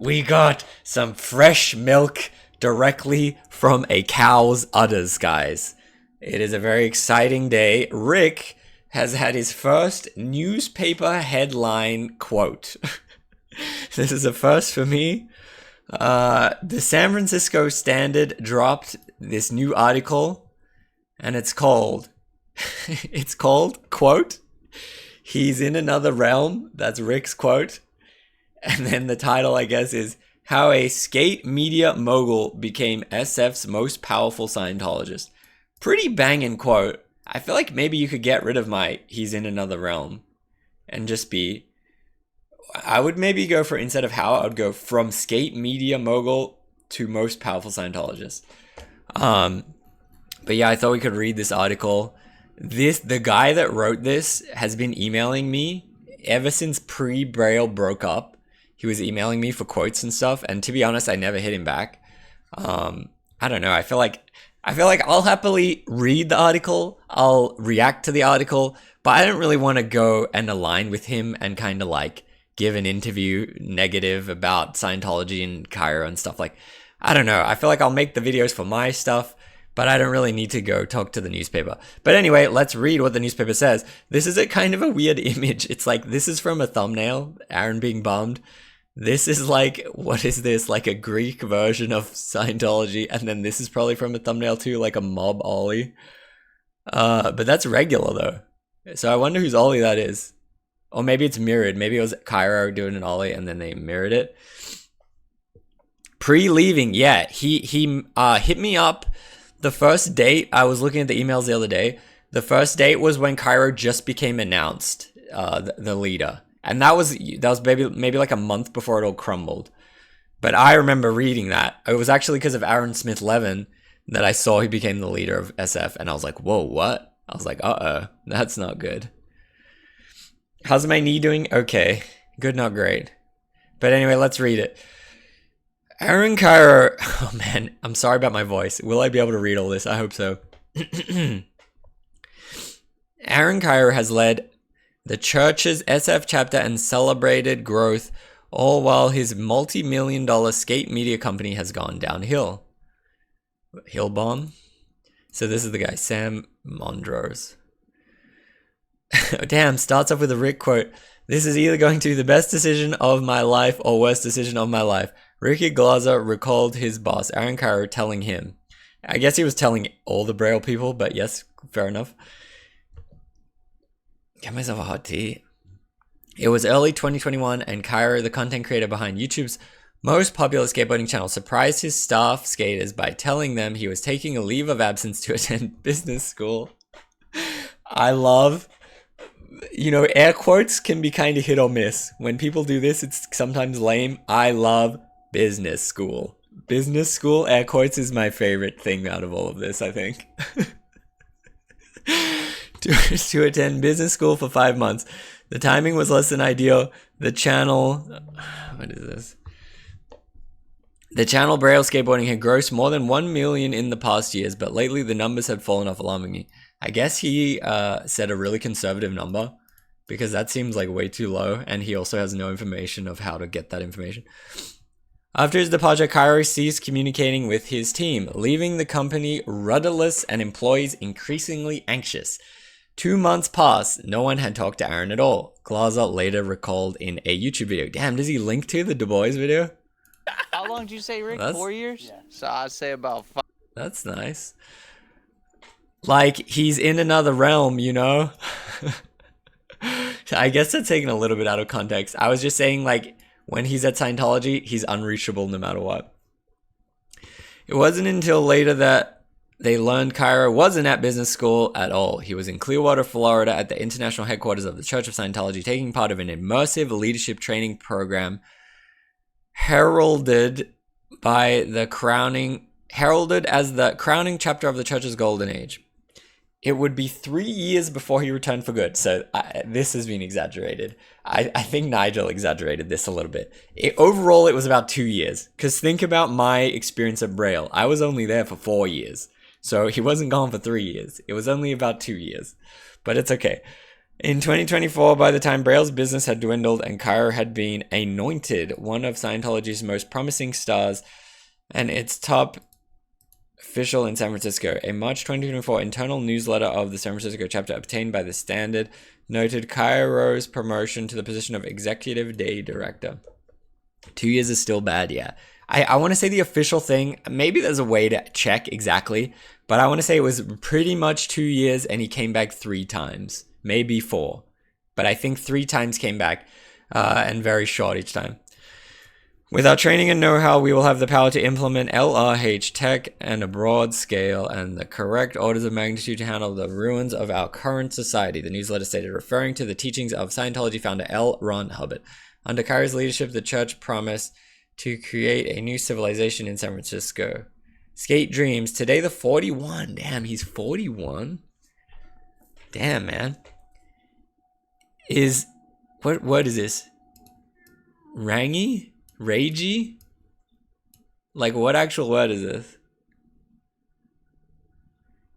We got some fresh milk directly from a cow's udders, guys. It is a very exciting day. Rick has had his first newspaper headline quote. This is a first for me. The San Francisco Standard dropped this new article, and it's called, quote, "He's in another realm." That's Rick's quote. And then the title, I guess, is "How a Skate Media Mogul Became SF's Most Powerful Scientologist." Pretty banging quote. I feel like maybe you could get rid of my "he's in another realm" and just be, I would maybe go for, instead of how, I would go "from skate media mogul to most powerful Scientologist." But yeah, I thought we could read this article. The guy that wrote this has been emailing me ever since pre-Braille broke up. He was emailing me for quotes and stuff, and to be honest, I never hit him back. I don't know. I feel like I'll happily read the article. I'll react to the article, but I don't really want to go and align with him and kind of like give an interview negative about Scientology and Kyro and stuff. Like, I don't know. I feel like I'll make the videos for my stuff, but I don't really need to go talk to the newspaper. But anyway, let's read what the newspaper says. This is a kind of a weird image. It's like, this is from a thumbnail, Aaron being bummed. This is like, what is this? Like a Greek version of Scientology. And then this is probably from a thumbnail too, like a mob ollie. But that's regular though. So I wonder whose ollie that is. Or maybe it's mirrored. Maybe it was Kyro doing an ollie and then they mirrored it. Pre-leaving, yeah. He hit me up. The first date, I was looking at the emails the other day. The first date was when Kyro just became announced, the leader. And that was maybe like a month before it all crumbled. But I remember reading that. It was actually because of Aaron Smith-Levin that I saw he became the leader of SF. And I was like, whoa, what? I was like, uh-oh, that's not good. How's my knee doing? Okay. Good, not great. But anyway, let's read it. Aaron Kyro... Oh man, I'm sorry about my voice. Will I be able to read all this? I hope so. Aaron Kyro has led the church's SF chapter and celebrated growth, all while his multi-million-dollar skate media company has gone downhill. Hill bomb? So this is the guy, Sam Mondros. Damn, starts off with a Rick quote. "This is either going to be the best decision of my life or worst decision of my life." Ricky Glaser recalled his boss, Aaron Kyro, telling him. I guess he was telling all the Braille people, but yes, fair enough. Get myself a hot tea. It was early 2021, and Kyro, the content creator behind YouTube's most popular skateboarding channel, surprised his staff skaters by telling them he was taking a leave of absence to attend business school. I love... air quotes can be kind of hit or miss. When people do this, it's sometimes lame. I love business school. Business school, air quotes, is my favorite thing out of all of this, I think. to attend business school for 5 months. The timing was less than ideal. The channel... What is this? The channel Braille Skateboarding had grossed more than 1 million in the past years, but lately the numbers had fallen off alarmingly. I guess he said a really conservative number, because that seems like way too low, and he also has no information of how to get that information. After his departure, Kyro ceased communicating with his team, leaving the company rudderless and employees increasingly anxious. 2 months passed, no one had talked to Aaron at all. Glaser later recalled in a YouTube video. Damn, does he link to the Du Bois video? How long did you say, Rick? 4 years? Yeah. So I'd say about 5. That's nice. Like, he's in another realm, I guess that's taken a little bit out of context. I was just saying, like, when he's at Scientology, he's unreachable no matter what. It wasn't until later that they learned Kyro wasn't at business school at all. He was in Clearwater, Florida at the international headquarters of the Church of Scientology, taking part of an immersive leadership training program heralded as the crowning chapter of the church's golden age. It would be 3 years before he returned for good. So this has been exaggerated. I think Nigel exaggerated this a little bit. Overall, it was about 2 years. Because think about my experience at Braille. I was only there for 4 years. So he wasn't gone for 3 years. It was only about 2 years. But it's okay. In 2024, by the time Braille's business had dwindled and Kyro had been anointed one of Scientology's most promising stars and its top official in San Francisco, a March 2024 internal newsletter of the San Francisco chapter obtained by the Standard noted Kyro's promotion to the position of executive day director. 2 years is still bad, yeah. I want to say the official thing, maybe there's a way to check exactly, but I want to say it was pretty much 2 years and he came back 3 times. Maybe 4. But I think 3 times came back and very short each time. With our training and know-how, we will have the power to implement LRH tech on a broad scale and the correct orders of magnitude to handle the ruins of our current society, the newsletter stated, referring to the teachings of Scientology founder L. Ron Hubbard. Under Kyro's leadership, the church promised to create a new civilization in San Francisco. Skate dreams. Today the 41. Damn, he's 41? Damn, man. What word is this? Rangy? Ragey? Like, what actual word is this?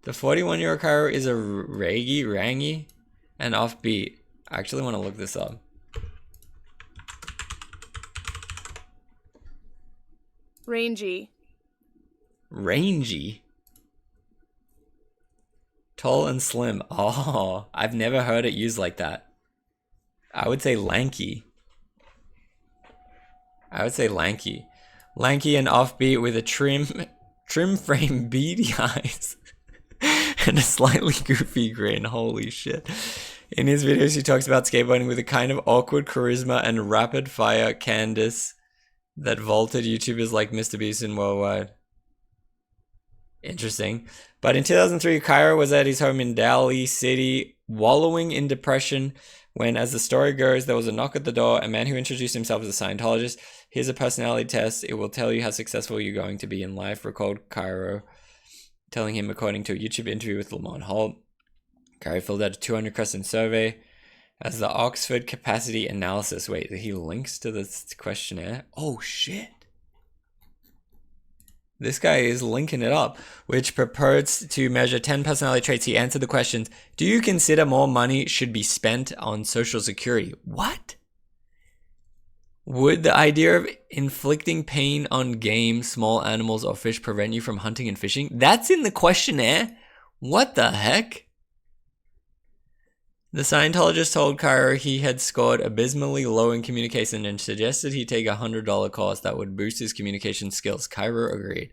The 41-year-old Kyro is a rangy, and offbeat. I actually want to look this up. Rangy. Rangy? Tall and slim. Oh, I've never heard it used like that. I would say lanky. Lanky and offbeat with a trim frame, beady eyes, and a slightly goofy grin. Holy shit. In his videos, he talks about skateboarding with a kind of awkward charisma and rapid fire Candace that vaulted YouTubers like Mr. Beast and worldwide. Interesting. But in 2003, Kyro was at his home in Daly City, wallowing in depression when, as the story goes, there was a knock at the door, a man who introduced himself as a Scientologist. Here's a personality test. It will tell you how successful you're going to be in life, recalled Kyro, telling him according to a YouTube interview with Lamont Holt. Kyro filled out a 200-question survey as the Oxford Capacity Analysis. Wait, he links to this questionnaire? Oh, shit. This guy is linking it up, which purports to measure 10 personality traits. He answered the questions. Do you consider more money should be spent on Social Security? What? Would the idea of inflicting pain on game, small animals, or fish prevent you from hunting and fishing? That's in the questionnaire? What the heck? The Scientologist told Kyro he had scored abysmally low in communication and suggested he take a $100 course that would boost his communication skills. Kyro agreed.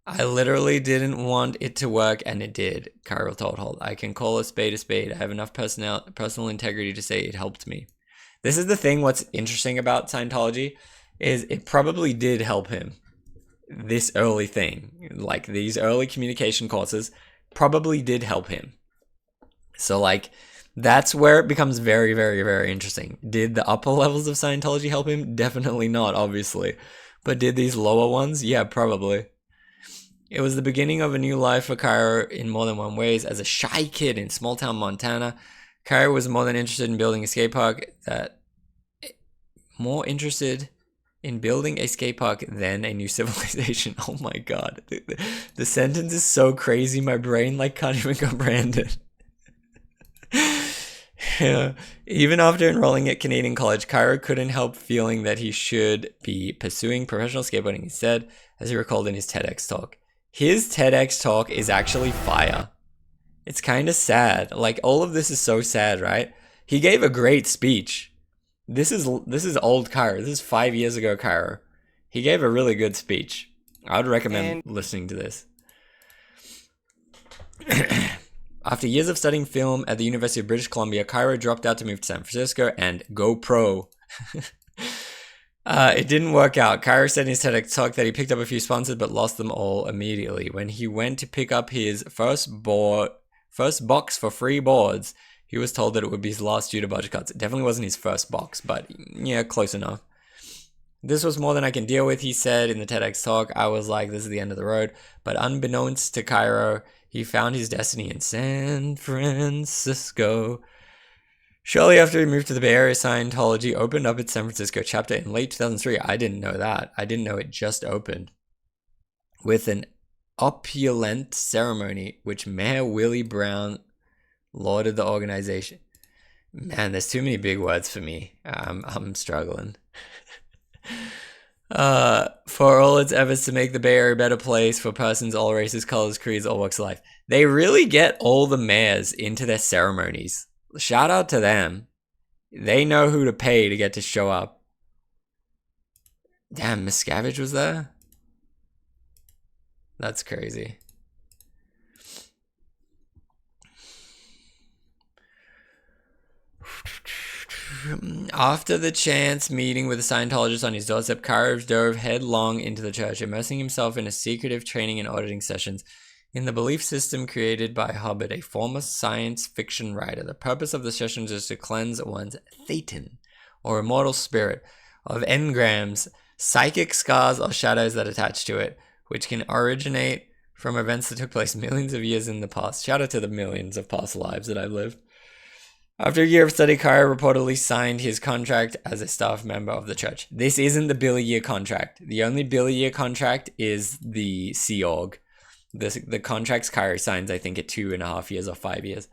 I literally didn't want it to work, and it did, Kyro told Holt. I can call a spade a spade. I have enough personal integrity to say it helped me. This is the thing, what's interesting about Scientology is it probably did help him. This early thing, like these early communication courses, probably did help him. So like, that's where it becomes very, very, very interesting. Did the upper levels of Scientology help him? Definitely not, obviously. But did these lower ones? Yeah, probably. It was the beginning of a new life for Kyro in more than one ways. As a shy kid in small town Montana, Kyro was more interested in building a skate park than a new civilization. Oh my god. The sentence is so crazy, my brain like can't even comprehend it. Yeah. Even after enrolling at Canadian College, Kyro couldn't help feeling that he should be pursuing professional skateboarding instead, as he recalled in his TEDx talk. His TEDx talk is actually fire. It's kind of sad. Like, all of this is so sad, right? He gave a great speech. This is old Kyro. This is 5 years ago Kyro. He gave a really good speech. I would recommend listening to this. After years of studying film at the University of British Columbia, Kyro dropped out to move to San Francisco and go pro. It didn't work out. Kyro said in his TEDx talk that he picked up a few sponsors but lost them all immediately. When he went to pick up his first box for free boards, he was told that it would be his last due to budget cuts. It definitely wasn't his first box, but yeah, close enough. This was more than I can deal with, he said in the TEDx talk. I was like, this is the end of the road. But unbeknownst to Kyro, he found his destiny in San Francisco. Shortly after he moved to the Bay Area, Scientology opened up its San Francisco chapter in late 2003. I didn't know that. I didn't know it just opened. With an opulent ceremony, which Mayor Willie Brown lauded the organization. Man, there's too many big words for me. I'm struggling. For all its efforts to make the Bay Area a better place for persons, all races, colors, creeds, all walks of life. They really get all the mayors into their ceremonies. Shout out to them. They know who to pay to get to show up. Damn, Miscavige was there? That's crazy. After the chance meeting with a Scientologist on his doorstep, Kyro dove headlong into the church, immersing himself in a secretive training and auditing sessions in the belief system created by Hubbard, a former science fiction writer. The purpose of the sessions is to cleanse one's thetan, or immortal spirit, of engrams, psychic scars, or shadows that attach to it, which can originate from events that took place millions of years in the past. Shout out to the millions of past lives that I've lived. After a year of study, Kyro reportedly signed his contract as a staff member of the church. This isn't the Billy Year contract. The only Billy Year contract is the Sea Org. The contracts Kyro signs, I think, at 2.5 years or 5 years.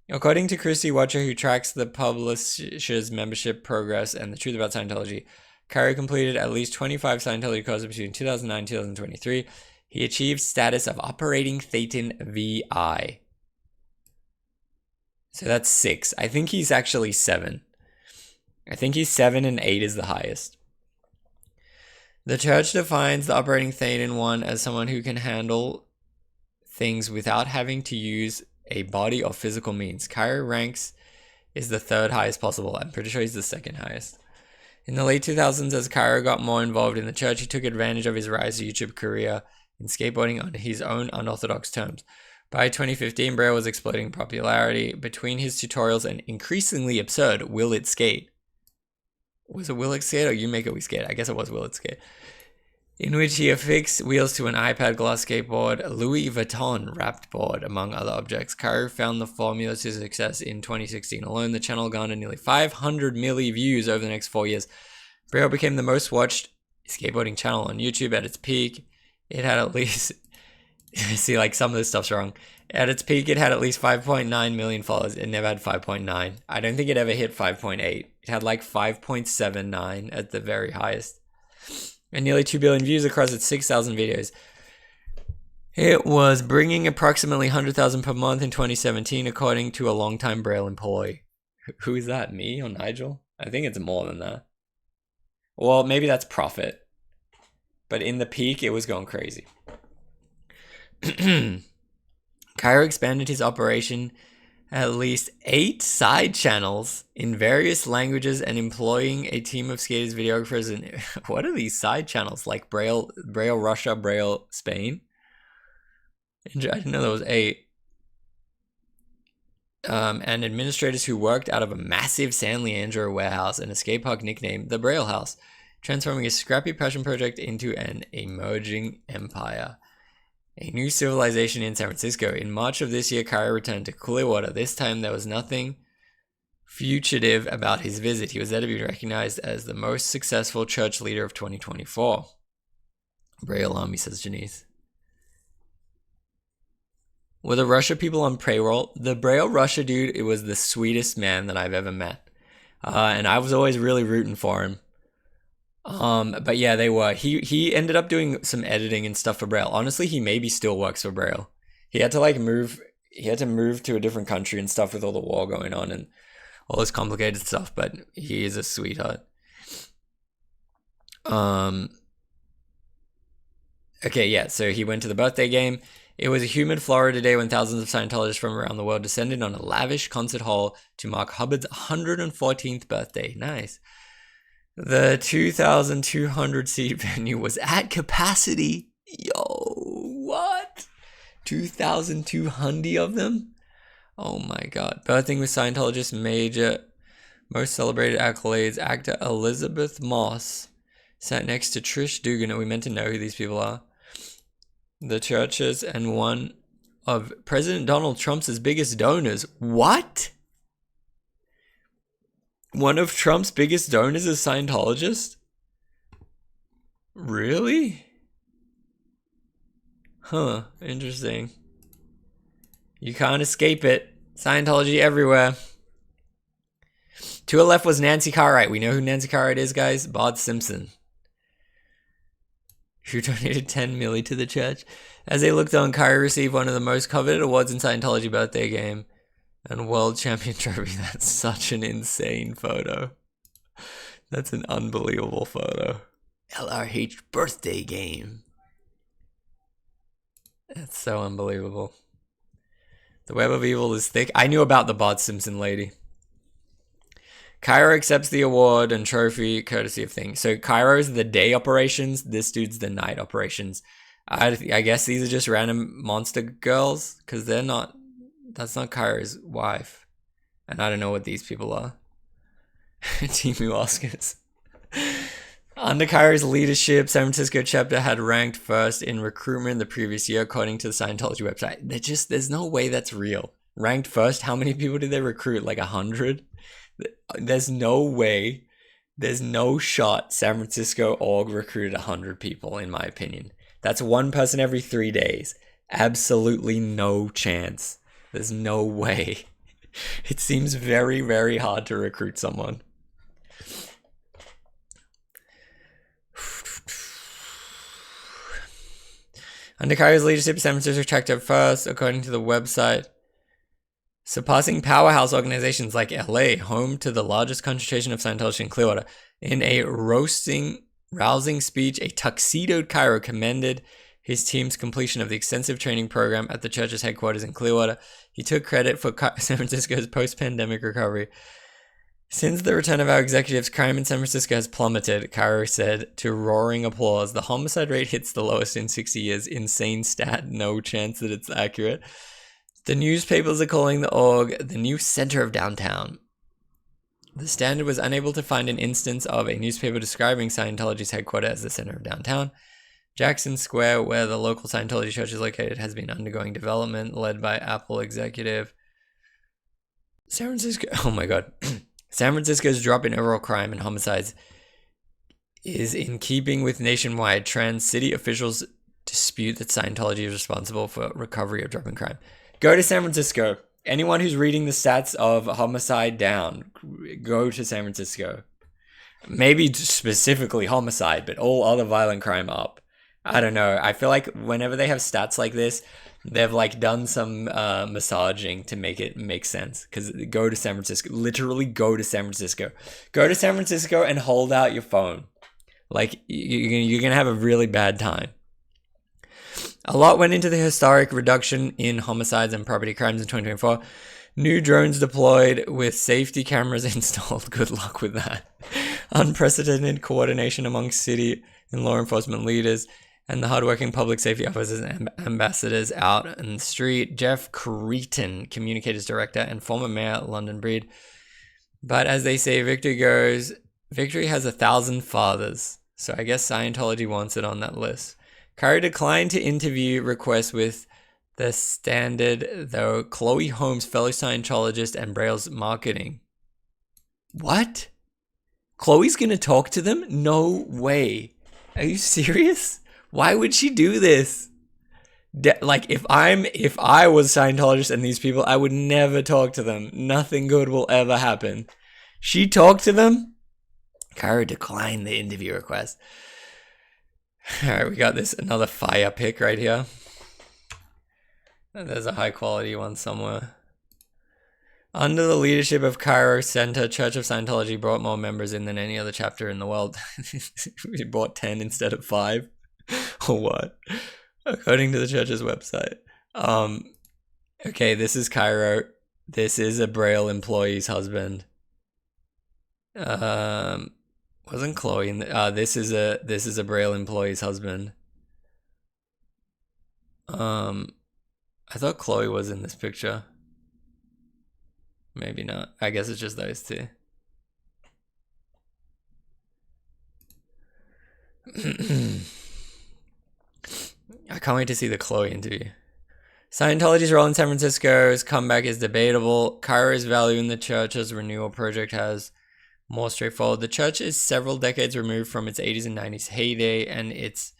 According to Christy Watcher, who tracks the publisher's membership progress and the truth about Scientology, Kyro completed at least 25 Scientology courses between 2009 and 2023. He achieved status of Operating Thetan VI. So that's 6. I think he's actually 7. I think he's 7 and 8 is the highest. The church defines the Operating Thetan 1 as someone who can handle things without having to use a body or physical means. Kyro ranks is the 3rd highest possible. I'm pretty sure he's the 2nd highest. In the late 2000s, as Kyro got more involved in the church, he took advantage of his rise to YouTube career in skateboarding on his own unorthodox terms. By 2015, Braille was exploding in popularity. Between his tutorials and increasingly absurd Will It Skate. Was it Will It Skate or You Make It We Skate? I guess it was Will It Skate. In which he affixed wheels to an iPad glass skateboard, a Louis Vuitton wrapped board, among other objects. Kyro found the formula to success in 2016 alone. The channel garnered nearly 500 million views over the next 4 years. Braille became the most watched skateboarding channel on YouTube at its peak. It had at least... See, like, some of this stuff's wrong. At its peak, it had at least 5.9 million followers. It never had 5.9. I don't think it ever hit 5.8. It had like 5.79 at the very highest. And nearly 2 billion views across its 6,000 videos. It was bringing approximately 100,000 per month in 2017, according to a longtime Braille employee. Who is that, me or Nigel? I think it's more than that. Well, maybe that's profit. But in the peak, it was going crazy. Kyro expanded his operation at least 8 side channels in various languages and employing a team of skaters, videographers, and what are these side channels? Like Braille Russia, Braille Spain? I didn't know there was 8. And administrators who worked out of a massive San Leandro warehouse and a skate park nicknamed the Braille House, transforming a scrappy passion project into an emerging empire. A new civilization in San Francisco. In March of this year, Kyro returned to Clearwater. This time, there was nothing fugitive about his visit. He was there to be recognized as the most successful church leader of 2024. Braille Army, says Janice. Were the Russia people on payroll? The Braille Russia dude, it was the sweetest man that I've ever met. And I was always really rooting for him. But yeah, they were. He ended up doing some editing and stuff for Braille. Honestly, he maybe still works for Braille. He had to move to a different country and stuff with all the war going on and all this complicated stuff, but he is a sweetheart. Okay, yeah, so he went to the birthday game. It was a humid Florida day when thousands of Scientologists from around the world descended on a lavish concert hall to mark Hubbard's 114th birthday. Nice. The 2,200 seat venue was at capacity. Yo, what? 2,200 of them? Oh my god. Birthing with Scientologist major, most celebrated accolades, actor Elizabeth Moss sat next to Trish Dugan, and we meant to know who these people are. The churches and one of President Donald Trump's biggest donors. What? One of Trump's biggest donors is Scientologist? Really? Huh, interesting. You can't escape it. Scientology everywhere. To her left was Nancy Cartwright. We know who Nancy Cartwright is, guys. Bart Simpson, who donated 10 milli to the church. As they looked on, Kyro received one of the most coveted awards in Scientology birthday game and world champion trophy. That's such an insane photo. That's an unbelievable photo. LRH birthday game. That's so unbelievable. The web of evil is thick. I knew about the Bart Simpson lady. Kyro accepts the award and trophy courtesy of things. So Kyro's the day operations. This dude's the night operations. I guess these are just random monster girls because they're not. That's not Kyro's wife. And I don't know what these people are. Timu Oscars. Under Kyro's leadership, San Francisco chapter had ranked first in recruitment the previous year, according to the Scientology website. There's no way that's real. Ranked first? How many people did they recruit? Like 100? There's no way. There's no shot San Francisco org recruited 100 people, in my opinion. That's one person every 3 days. Absolutely no chance. There's no way. It seems very, very hard to recruit someone. Under Kyro's leadership, San Francisco tracked up first, according to the website, surpassing powerhouse organizations like LA, home to the largest concentration of Scientology in Clearwater. In a rousing speech, a tuxedoed Kyro commended his team's completion of the extensive training program at the church's headquarters in Clearwater. He took credit for San Francisco's post-pandemic recovery. Since the return of our executives, crime in San Francisco has plummeted, Kyro said to roaring applause. The homicide rate hits the lowest in 60 years. Insane stat. No chance that it's accurate. The newspapers are calling the org the new center of downtown. The Standard was unable to find an instance of a newspaper describing Scientology's headquarters as the center of downtown. Jackson Square, where the local Scientology church is located, has been undergoing development led by Apple executive. San Francisco, oh my god. San Francisco's drop in overall crime and homicides is in keeping with nationwide trends. City officials dispute that Scientology is responsible for recovery of drop in crime. Go to San Francisco. Anyone who's reading the stats of homicide down, go to San Francisco. Maybe specifically homicide, but all other violent crime up. I don't know. I feel like whenever they have stats like this, they've like done some massaging to make it make sense. Because go to San Francisco. Literally go to San Francisco. Go to San Francisco and hold out your phone. Like you're going to have a really bad time. A lot went into the historic reduction in homicides and property crimes in 2024. New drones deployed with safety cameras installed. Good luck with that. Unprecedented coordination among city and law enforcement leaders and the hardworking public safety officers and ambassadors out in the street. Jeff Cretin, communicators director and former mayor London Breed. But as they say, victory goes, victory has 1,000 fathers. So I guess Scientology wants it on that list. Kyro declined to interview requests with the Standard, though Chloe Holmes, fellow Scientologist and Braille's marketing. What? Chloe's gonna talk to them? No way. Are you serious? Why would she do this? Like, if I was a Scientologist and these people, I would never talk to them. Nothing good will ever happen. She talked to them? Kyro declined the interview request. Alright, we got this, another fire pick right here. There's a high quality one somewhere. Under the leadership of Kyro Center, Church of Scientology brought more members in than any other chapter in the world. We bought 10 instead of 5. Or what? According to the church's website. Okay, this is Kyro. This is a Braille employee's husband. Wasn't Chloe in the, this is a Braille employee's husband. I thought Chloe was in this picture. Maybe not. I guess it's just those two. I can't wait to see the Chloe interview. Scientology's role in San Francisco's comeback is debatable. Kyro's value in the church's renewal project has more straightforward. The church is several decades removed from its 80s and 90s heyday, and it's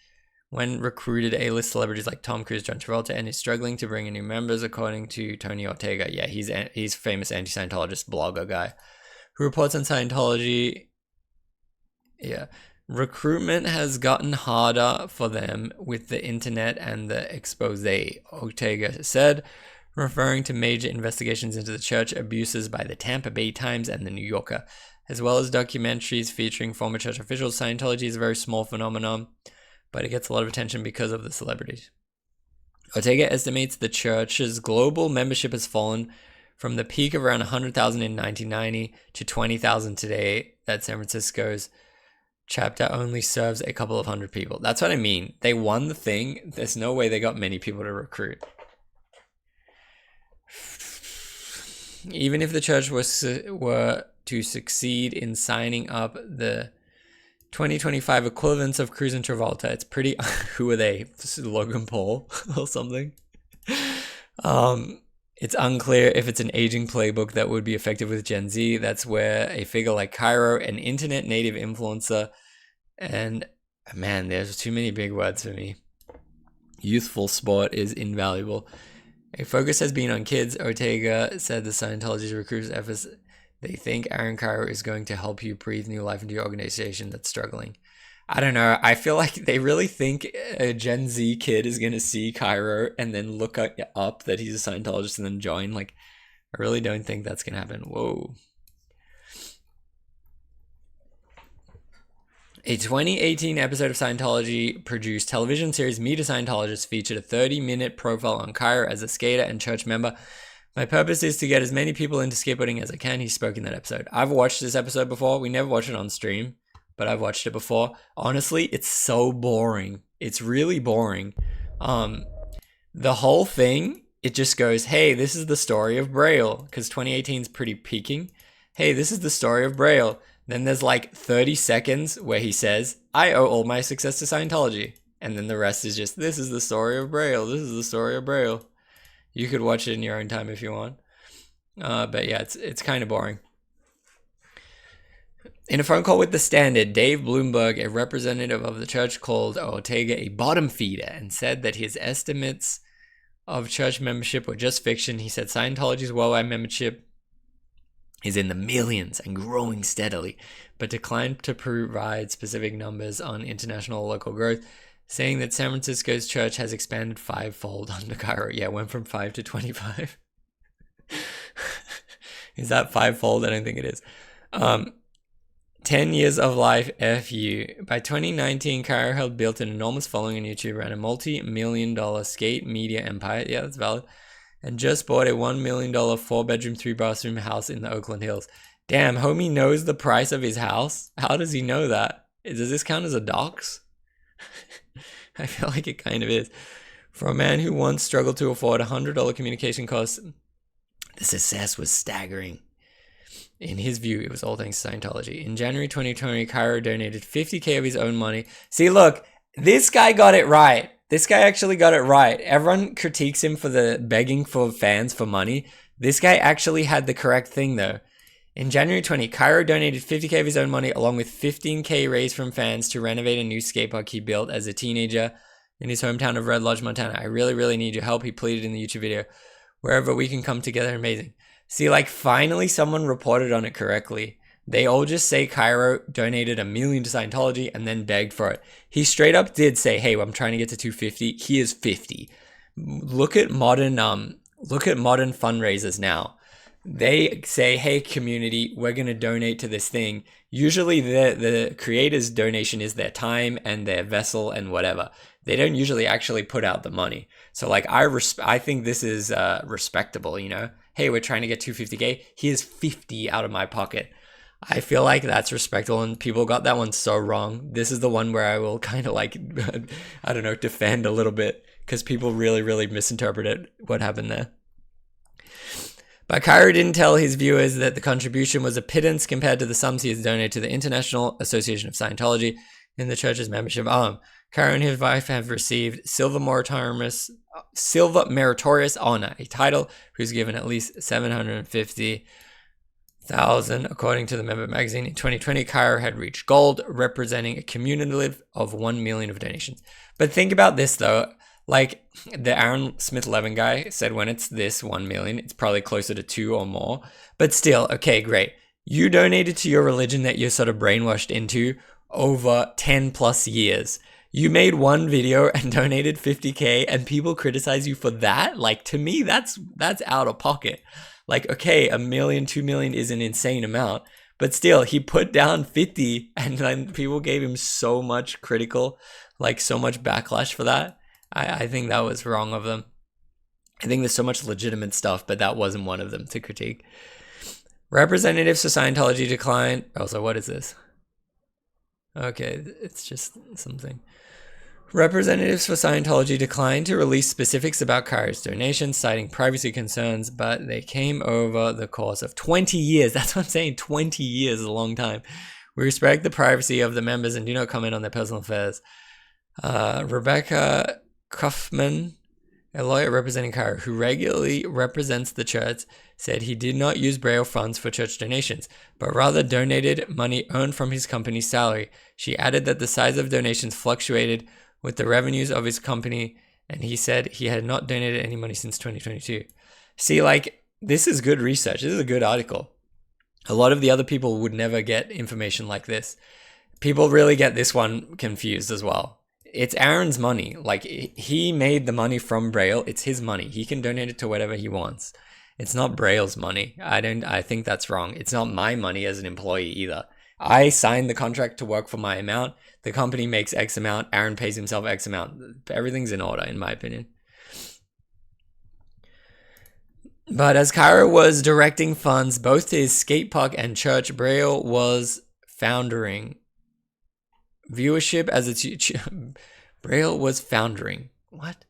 when recruited A-list celebrities like Tom Cruise, John Travolta, and is struggling to bring in new members, according to Tony Ortega. Yeah, he's famous anti-Scientologist blogger guy. who reports on Scientology. Yeah. Recruitment has gotten harder for them with the internet and the expose, Ortega said, referring to major investigations into the church abuses by the Tampa Bay Times and the New Yorker, as well as documentaries featuring former church officials. Scientology is a very small phenomenon, but it gets a lot of attention because of the celebrities. Ortega estimates the church's global membership has fallen from the peak of around 100,000 in 1990 to 20,000 today, that San Francisco's chapter only serves a couple of hundred people. That's what I mean. They won the thing. There's no way they got many people to recruit. Even if the church were to succeed in signing up the 2025 equivalents of Cruz and Travolta, it's pretty... Who are they? Logan Paul or something? It's unclear if it's an aging playbook that would be effective with Gen Z. That's where a figure like Kyro, an internet native influencer, and man, there's too many big words for me. Youthful sport is invaluable. A focus has been on kids. Ortega said the Scientology recruits efforts. They think Aaron Kyro is going to help you breathe new life into your organization that's struggling. I don't know. I feel like they really think a Gen Z kid is going to see Kyro and then look up that he's a Scientologist and then join. Like, I really don't think that's going to happen. Whoa. A 2018 episode of Scientology produced television series Meet a Scientologist featured a 30-minute profile on Kyro as a skater and church member. My purpose is to get as many people into skateboarding as I can. He spoke in that episode. I've watched this episode before. We never watched it on stream, but I've watched it before. Honestly, it's so boring. It's really boring. The whole thing, it just goes, hey, this is the story of Braille, because 2018 is pretty peaking. Hey, this is the story of Braille. Then there's like 30 seconds where he says, I owe all my success to Scientology. And then the rest is just, this is the story of Braille. This is the story of Braille. You could watch it in your own time if you want. But yeah, it's kind of boring. In a phone call with The Standard, Dave Bloomberg, a representative of the church, called Ortega a bottom feeder and said that his estimates of church membership were just fiction. He said Scientology's worldwide membership is in the millions and growing steadily, but declined to provide specific numbers on international or local growth, saying that San Francisco's church has expanded fivefold under Kyro. Yeah, went from 5 to 25. Is that fivefold? I don't think it is. 10 years of life, FU. By 2019, Kyro had built an enormous following on YouTube, ran a multi-million-dollar skate media empire. Yeah, that's valid. And just bought a $1 million 4-bedroom, 3-bathroom house in the Oakland Hills. Damn, homie knows the price of his house? How does he know that? Does this count as a dox? I feel like it kind of is. For a man who once struggled to afford $100 communication costs, the success was staggering. In his view, it was all thanks to Scientology. In January 2020, Kyro donated $50,000 of his own money. See, look, this guy got it right. This guy actually got it right. Everyone critiques him for the begging for fans for money. This guy actually had the correct thing, though. In January 20, Kyro donated $50,000 of his own money along with $15,000 raised from fans to renovate a new skate park he built as a teenager in his hometown of Red Lodge, Montana. I really, really need your help, he pleaded in the YouTube video. Wherever we can come together, amazing. See, like, finally someone reported on it correctly. They all just say Kyro donated $1 million to Scientology and then begged for it. He straight up did say, hey, I'm trying to get to 250. He is 50. Look at modern fundraisers now. They say, hey, community, we're going to donate to this thing. Usually the creator's donation is their time and their vessel and whatever. They don't usually actually put out the money. So, like, I think this is respectable, you know? Hey, we're trying to get 250K. Here's 50 out of my pocket. I feel like that's respectable, and people got that one so wrong. This is the one where I will kind of like, I don't know, defend a little bit because people really, really misinterpreted what happened there. But Kyro didn't tell his viewers that the contribution was a pittance compared to the sums he has donated to the International Association of Scientology in the church's membership arm. Kyro and his wife have received Silver Meritorious Honor, a title who's given at least $750,000, according to the Member magazine. In 2020, Kyro had reached gold, representing a cumulative of 1 million of donations. But think about this, though. Like, the Aaron Smith-Levin guy said when it's this 1 million, it's probably closer to 2 or more. But still, okay, great. You donated to your religion that you're sort of brainwashed into over 10 plus years. You made one video and donated 50K and people criticize you for that? Like, to me, that's out of pocket. Like, okay, $1 million, $2 million is an insane amount, but still, he put down 50 and then people gave him so much critical, like so much backlash for that. I think that was wrong of them. I think there's so much legitimate stuff, but that wasn't one of them to critique. Representatives for Scientology declined. Oh, so what is this? Okay, it's just something. Representatives for Scientology declined to release specifics about Kyro's donations, citing privacy concerns, but they came over the course of 20 years. That's what I'm saying, 20 years is a long time. We respect the privacy of the members and do not comment on their personal affairs. Rebecca Kaufman, a lawyer representing Kyro, who regularly represents the church, said he did not use Braille funds for church donations, but rather donated money earned from his company's salary. She added that the size of donations fluctuated with the revenues of his company, and he said he had not donated any money since 2022. See, like, this is good research. This is a good article. A lot of the other people would never get information like this. People really get this one confused as well. It's Aaron's money. Like, he made the money from Braille. It's his money. He can donate it to whatever he wants. It's not Braille's money. I think that's wrong. It's not my money as an employee either. I signed the contract to work for my amount. The company makes X amount. Aaron pays himself X amount. Everything's in order, in my opinion. But as Kyro was directing funds both to his skate park and church, Braille was foundering. Viewership as its Braille was foundering. What?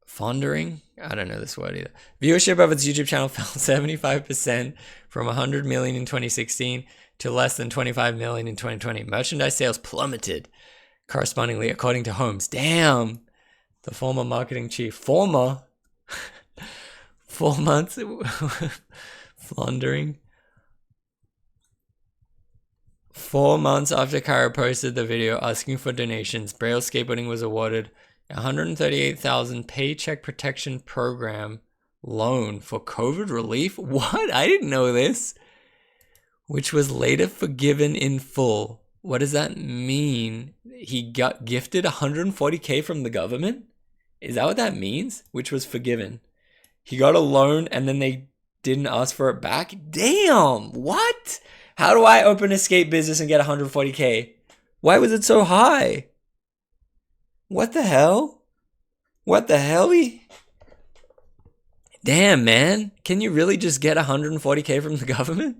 Fondering? I don't know this word either. Viewership of its YouTube channel fell 75% from 100 million in 2016 to less than 25 million in 2020. Merchandise sales plummeted correspondingly, according to Holmes. Damn! The former marketing chief. 4 months? Floundering. 4 months after Kyro posted the video asking for donations, Braille Skateboarding was awarded $138,000 Paycheck Protection Program loan for COVID relief. What? I didn't know this. Which was later forgiven in full. What does that mean? He got gifted $140K from the government? Is that what that means? Which was forgiven. He got a loan and then they didn't ask for it back? Damn! What? How do I open a skate business and get $140K? Why was it so high? What the hell? What the hell? Damn, man. Can you really just get $140K from the government?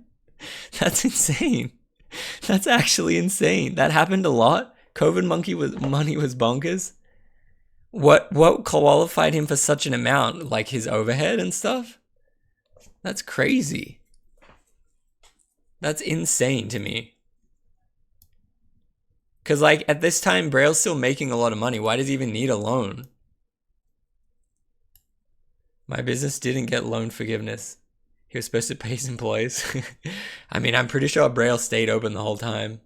That's insane. That's actually insane. That happened a lot. COVID money was bonkers. What qualified him for such an amount? Like his overhead and stuff? That's crazy. That's insane to me. Because, like, at this time, Braille's still making a lot of money. Why does he even need a loan? My business didn't get loan forgiveness. He was supposed to pay his employees. I mean, I'm pretty sure Braille stayed open the whole time.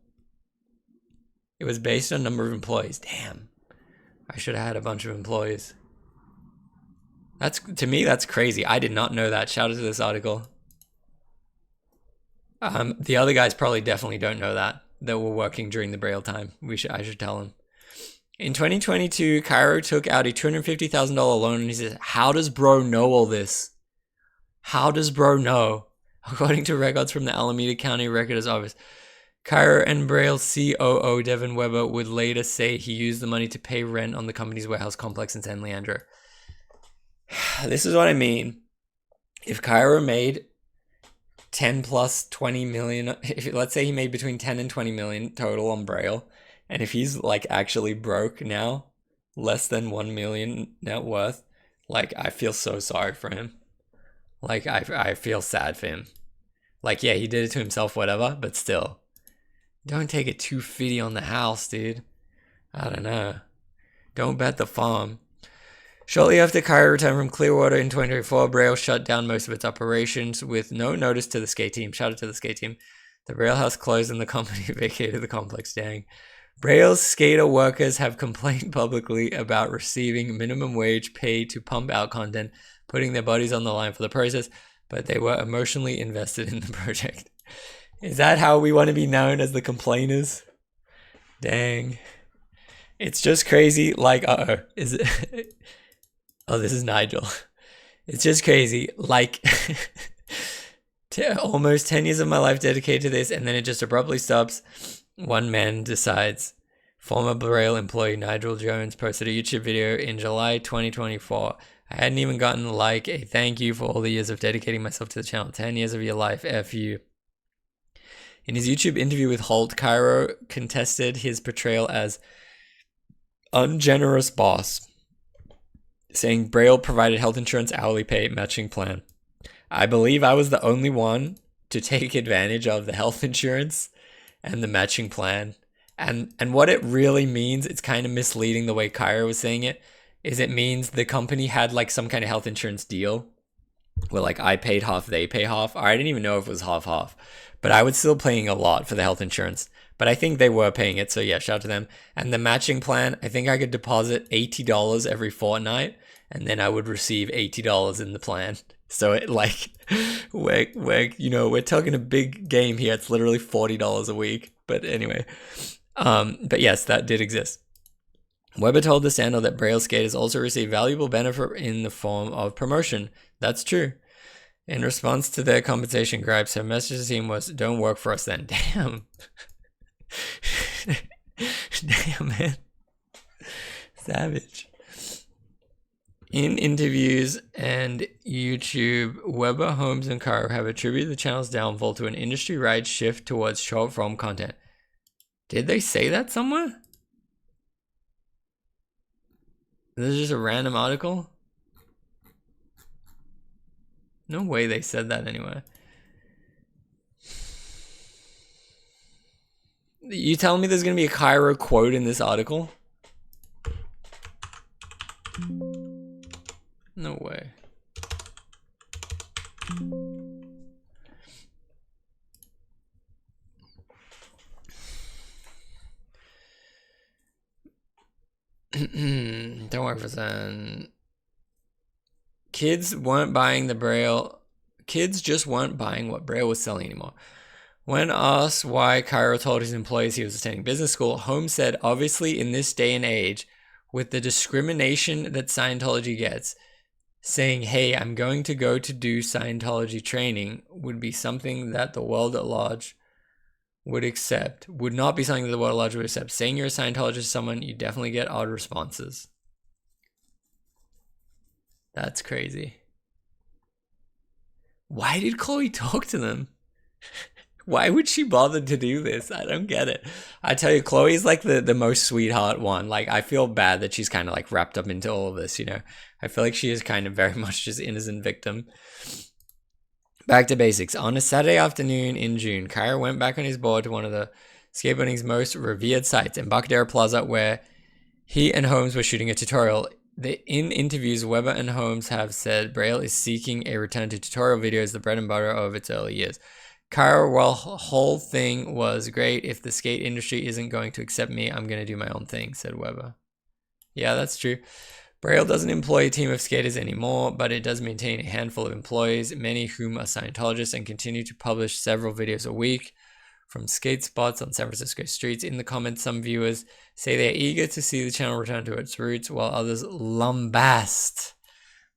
It was based on number of employees. Damn. I should have had a bunch of employees. To me, that's crazy. I did not know that. Shout out to this article. The other guys probably definitely don't know that were working during the Braille time. I should tell them. In 2022, Kyro took out a $250,000 loan and he says, how does bro know all this? How does bro know? According to records from the Alameda County Recorder's Office, Kyro and Braille COO Devin Weber would later say he used the money to pay rent on the company's warehouse complex in San Leandro. This is what I mean. If Kyro made 10 plus 20 million, let's say he made between 10 and 20 million total on Braille, and if he's like actually broke now, less than 1 million net worth, like I feel so sorry for him. Like I feel sad for him. Like, yeah, he did it to himself, whatever, but still. Don't take it too fitty on the house, dude. I don't know. Don't bet the farm. Shortly after Kyro returned from Clearwater in 2024, Braille shut down most of its operations with no notice to the skate team. Shout out to the skate team. The Braille house closed and the company vacated the complex. Dang. Braille's skater workers have complained publicly about receiving minimum wage pay to pump out content, putting their bodies on the line for the process. but they were emotionally invested in the project. Is that how we want to be known, as the complainers? Dang. It's just crazy. Like, is it? Oh, this is Nigel. It's just crazy. Like, almost 10 years of my life dedicated to this, and then it just abruptly stops. One man decides. Former Braille employee Nigel Jones posted a YouTube video in July 2024. I hadn't even gotten like a thank you for all the years of dedicating myself to the channel. 10 years of your life, F you. In his YouTube interview with Holt, Kyro contested his portrayal as ungenerous boss, saying Braille provided health insurance hourly pay matching plan. I believe I was the only one to take advantage of the health insurance and the matching plan. And what it really means, it's kind of misleading the way Kyro was saying it, is it means the company had like some kind of health insurance deal where like I paid half, they pay half. Or I didn't even know if it was half. But I was still paying a lot for the health insurance. But I think they were paying it, so yeah, shout out to them. And the matching plan, I think I could deposit $80 every fortnight, and then I would receive $80 in the plan. So it like, we're talking a big game here. It's literally $40 a week. But anyway, but yes, that did exist. Weber told the Sandal that Braille skaters also receive valuable benefit in the form of promotion. That's true. In response to their compensation gripes, her message to the team was, "Don't work for us then." Damn. Damn, man. Savage. In interviews and YouTube, Weber, Holmes, and Kyro have attributed the channel's downfall to an industry-wide shift towards short-form content. Did they say that somewhere? This is just a random article? No way they said that anywhere. You telling me there's going to be a Kyro quote in this article? No way. Don't worry for that. Kids weren't buying the Braille. Kids just weren't buying what Braille was selling anymore. When asked why Kyro told his employees he was attending business school, Holmes said, obviously in this day and age, with the discrimination that Scientology gets, saying, hey, I'm going to go to do Scientology training would be something that the world at large would accept. Would not be something that the world at large would accept. Saying you're a Scientologist to someone, you definitely get odd responses. That's crazy. Why did Chloe talk to them? Why would she bother to do this? I don't get it. I tell you, Chloe's like the most sweetheart one. Like, I feel bad that she's kind of like wrapped up into all of this, you know? I feel like she is kind of very much just innocent victim. Back to basics. On a Saturday afternoon in June, Kyro went back on his board to one of the skateboarding's most revered sites, Embarcadero Plaza, where he and Holmes were shooting a tutorial. In interviews, Weber and Holmes have said Braille is seeking a return to tutorial videos, the bread and butter of its early years. Kyro, while whole thing was great, if the skate industry isn't going to accept me, I'm going to do my own thing, said Weber. Yeah, that's true. Braille doesn't employ a team of skaters anymore, but it does maintain a handful of employees, many whom are Scientologists, and continue to publish several videos a week from skate spots on San Francisco streets. In the comments, some viewers say they're eager to see the channel return to its roots, while others lambast.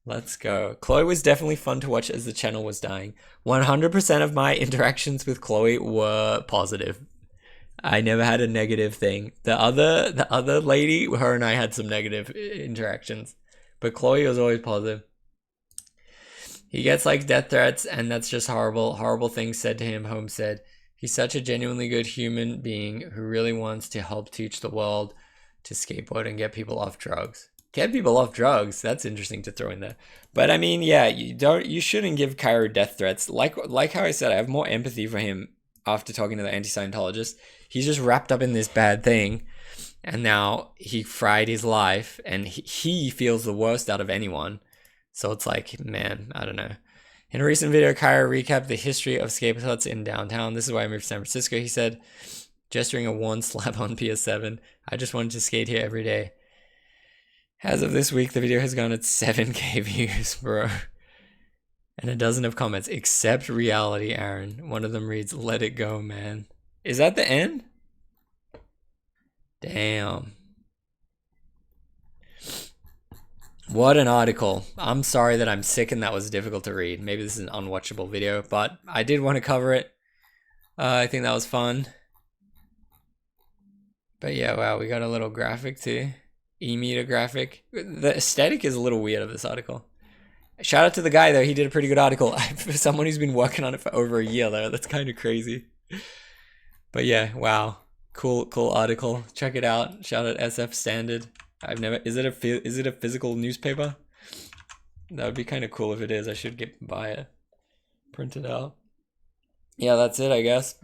Let's go. Chloe was definitely fun to watch as the channel was dying. 100% of my interactions with Chloe were positive. I never had a negative thing. The other lady, her and I had some negative interactions, but Chloe was always positive. He gets like death threats, and that's just horrible. Horrible things said to him, Holmes said. He's such a genuinely good human being who really wants to help teach the world to skateboard and get people off drugs. Get people off drugs. That's interesting to throw in there. But I mean, yeah, you shouldn't give Kyro death threats. Like how I said, I have more empathy for him after talking to the anti-Scientologist. He's just wrapped up in this bad thing, and now he fried his life, and he feels the worst out of anyone. So it's like, man, I don't know. In a recent video, Kyro recapped the history of skate huts in downtown. This is why I moved to San Francisco, he said, gesturing a worn slab on PS7. I just wanted to skate here every day. As of this week, the video has gone at 7K views, bro. And it doesn't have comments. Accept reality, Aaron. One of them reads, let it go, man. Is that the end? Damn. What an article. I'm sorry that I'm sick and that was difficult to read. Maybe this is an unwatchable video, but I did want to cover it. I think that was fun. But yeah, wow, we got a little graphic too. E-meter graphic. The aesthetic is a little weird of this article. Shout out to the guy though, he did a pretty good article. For someone who's been working on it for over a year though, that's kind of crazy. But yeah, wow. Cool article. Check it out. Shout out SF Standard. I've never, is it a physical newspaper? That would be kind of cool if it is. I should buy it. Print it out. Yeah, that's it, I guess.